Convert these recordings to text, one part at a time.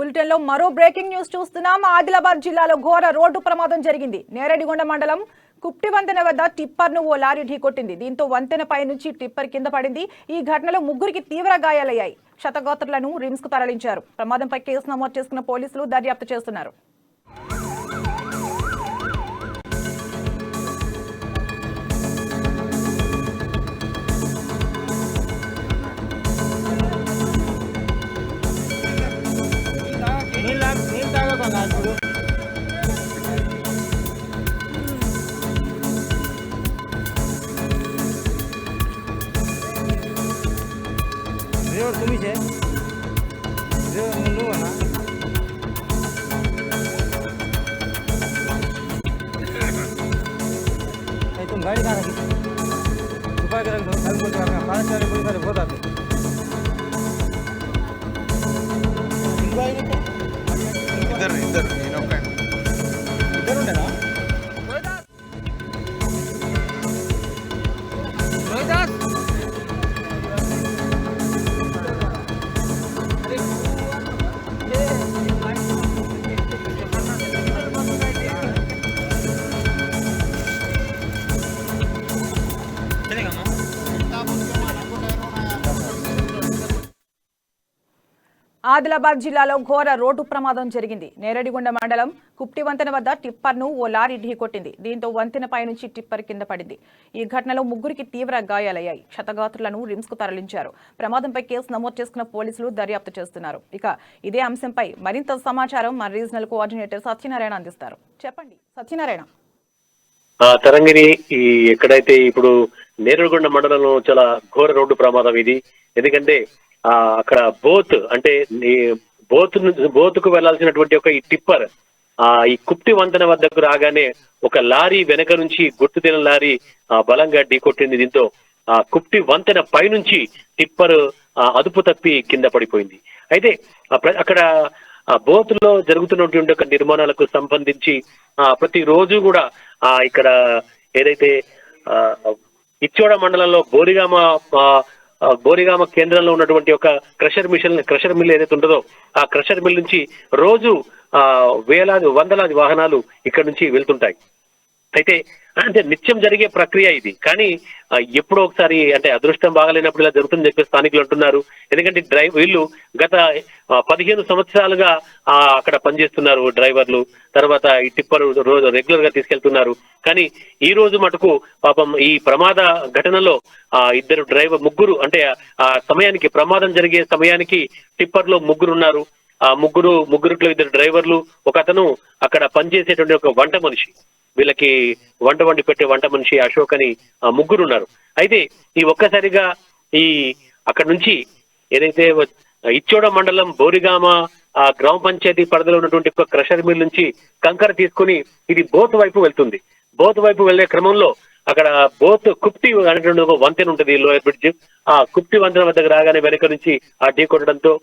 Bulletin లో మరో breaking news చూస్తున్నాం. ఆదిలాబాద్ జిల్లాలో ఘోర రోడ్డు ప్రమాదం జరిగింది. నేరేడిగొండ మండలం కుప్టి వంతెన వద్ద టిప్పర్ ను ఓ లారీ ఢీకొట్టింది. దీంతో వంతెన పై నుంచి టిప్పర్ కింద పడింది. ఈ ఘటనలో ముగ్గురికి తీవ్ర గాయాలయ్యాయి. క్షతగాత్రులను రిమ్స్ కు తరలించారు. ప్రమాదంపై కేసు నమోదు చేసుకున్న పోలీసులు దర్యాప్తు చేస్తున్నారు. ड्राइवर तुम्ही छे ड्राइवर मुन्नू है ना तुम गाड़ी कहाँ रखी छुपा के रख दो कल बोल रहा है 5 साल पुलिस वाले बहुत आते इधर इधर इधर उन्हें ना रोहिदास ఆదిలాబాద్ జిల్లాలో ఘోర రోడ్డు ప్రమాదం జరిగింది. నేరేడిగొండ మండలం కుప్టి వంతెన వద్ద టిప్పర్ ను ఓ లారీ ఢీకొట్టింది. దీంతో వంతెన పై నుంచి టిప్పర్ కింద పడింది. ఈ ఘటనలో ముగ్గురికి తీవ్ర గాయాలయ్యాయి. క్షతగాత్రులను రిమ్స్ కు తరలించారు. ప్రమాదంపై కేసు నమోదు చేసుకున్న పోలీసులు దర్యాప్తు చేస్తున్నారు. ఇక ఇదే అంశంపై మరింత సమాచారం మన రీజనల్ కోఆర్డినేటర్ సత్యనారాయణ అందిస్తారు. చెప్పండి సత్యనారాయణ. తరంగిణి, ఈ ఎక్కడైతే ఇప్పుడు నేరేడుగొండ మండలంలో చాలా ఘోర రోడ్డు ప్రమాదం ఇది. ఎందుకంటే అక్కడ బోతుకు వెళ్లాల్సినటువంటి ఒక ఈ టిప్పర్ ఈ కుప్టి వంతెన వద్దకు రాగానే ఒక లారీ వెనక నుంచి గుర్తు తెలియని లారీ బలంగా ఢీకొట్టింది. దీంతో కుప్టి వంతెన పైనుంచి టిప్పర్ అదుపు తప్పి కింద పడిపోయింది. అయితే అక్కడ బోతులో జరుగుతున్నటువంటి ఒక నిర్మాణాలకు సంబంధించి ప్రతిరోజు కూడా ఇక్కడ ఏదైతే ఇచ్చోడ మండలంలో బోరిగామ కేంద్రంలో ఉన్నటువంటి ఒక క్రషర్ మిల్ ఏదైతే ఉంటుందో ఆ క్రషర్ మిల్ నుంచి రోజు వందలాది వాహనాలు ఇక్కడ నుంచి వెళ్తుంటాయి. అయితే అంటే నిత్యం జరిగే ప్రక్రియ ఇది. కానీ ఎప్పుడో ఒకసారి అంటే అదృష్టం బాగాలేనప్పుడు ఇలా జరుగుతుందని చెప్పి స్థానికులు అంటున్నారు. ఎందుకంటే వీళ్ళు గత 15 సంవత్సరాలుగా అక్కడ పనిచేస్తున్నారు డ్రైవర్లు. తర్వాత ఈ టిప్పర్ రోజు రెగ్యులర్ గా తీసుకెళ్తున్నారు. కానీ ఈ రోజు మటుకు పాపం ఈ ప్రమాద ఘటనలో ఇద్దరు ముగ్గురు అంటే ఆ సమయానికి ప్రమాదం జరిగే సమయానికి టిప్పర్ లో ముగ్గురు ఉన్నారు. ఆ ముగ్గురిలో ఇద్దరు డ్రైవర్లు, ఒక అతను అక్కడ పనిచేసేటువంటి ఒక వంట మనిషి. వీళ్ళకి వంట వండి పెట్టే వంట మనిషి అశోక్ అని ముగ్గురు ఉన్నారు. అయితే ఈ ఒక్కసారిగా అక్కడ నుంచి ఏదైతే ఇచ్చోడ మండలం బోరిగామ గ్రామ పంచాయతీ పరిధిలో ఉన్నటువంటి ఒక క్రషర్ మిల్ నుంచి కంకర తీసుకుని ఇది బోత్ వైపు వెళ్తుంది. బోత్ వైపు వెళ్లే క్రమంలో అక్కడ కుప్టి అనేటువంటి ఒక వంతెన ఉంటుంది, లోయర్ బ్రిడ్జ్. ఆ కుప్టి వంతెన వద్దకు రాగానే వెనక నుంచి ఢీ కొట్టడంతో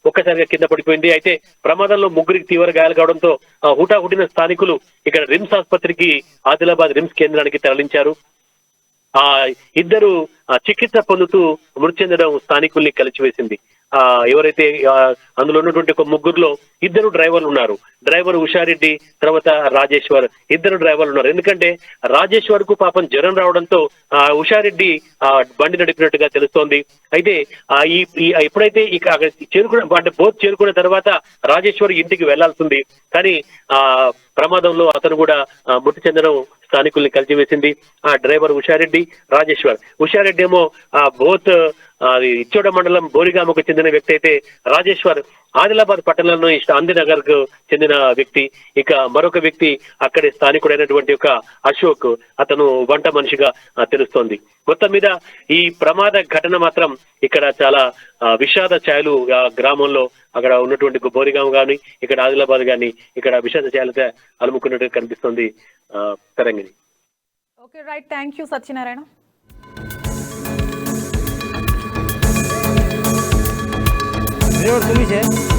ఒక్కసారిగా కింద పడిపోయింది. అయితే ప్రమాదంలో ముగ్గురికి తీవ్ర గాయాలు కావడంతో హుటాహుటిన స్థానికులు ఇక్కడ రిమ్స్ ఆసుపత్రికి, ఆదిలాబాద్ రిమ్స్ కేంద్రానికి తరలించారు. ఇద్దరు చికిత్స పొందుతూ మృతి చెందడం స్థానికుల్ని కలిచివేసింది. ఎవరైతే అందులో ఉన్నటువంటి ఒక ముగ్గురులో ఇద్దరు డ్రైవర్లు ఉన్నారు. డ్రైవర్ ఉషారెడ్డి, తర్వాత రాజేశ్వర్, ఇద్దరు డ్రైవర్లు ఉన్నారు. ఎందుకంటే రాజేశ్వర్ కు పాపం జ్వరం రావడంతో ఉషారెడ్డి బండి నడిపినట్టుగా తెలుస్తోంది. అయితే ఎప్పుడైతే బోత్ చేరుకున్న తర్వాత రాజేశ్వర్ ఇంటికి వెళ్లాల్సింది. కానీ ప్రమాదంలో అతను కూడా మృతి చెందడం స్థానికుల్ని కలిసివేసింది. ఆ డ్రైవర్ ఉషారెడ్డి, రాజేశ్వర్. ఉషారెడ్డి ఏమో బోత్ ఇచ్చోడ మండలం బోరిగామకు చెందిన వ్యక్తి అయితే రాజేశ్వర్ ఆదిలాబాద్ పట్టణంలో గాంధీనగర్ కు చెందిన వ్యక్తి. ఇక మరొక వ్యక్తి అక్కడే స్థానికుడైనటువంటి ఒక అశోక్, అతను వంట మనిషిగా తెలుస్తోంది. మొత్తం మీద ఈ ప్రమాద ఘటన మాత్రం ఇక్కడ చాలా విషాద ఛాయలు గ్రామంలో అక్కడ ఉన్నటువంటి బోరిగాం గాని ఇక్కడ ఆదిలాబాద్ గాని ఇక్కడ విషాద ఛాయలతో అలుముకున్నట్టు కనిపిస్తుంది. తరంగిణి. Okay, right, thank you Satyanarayana. Driver तुम्ही छे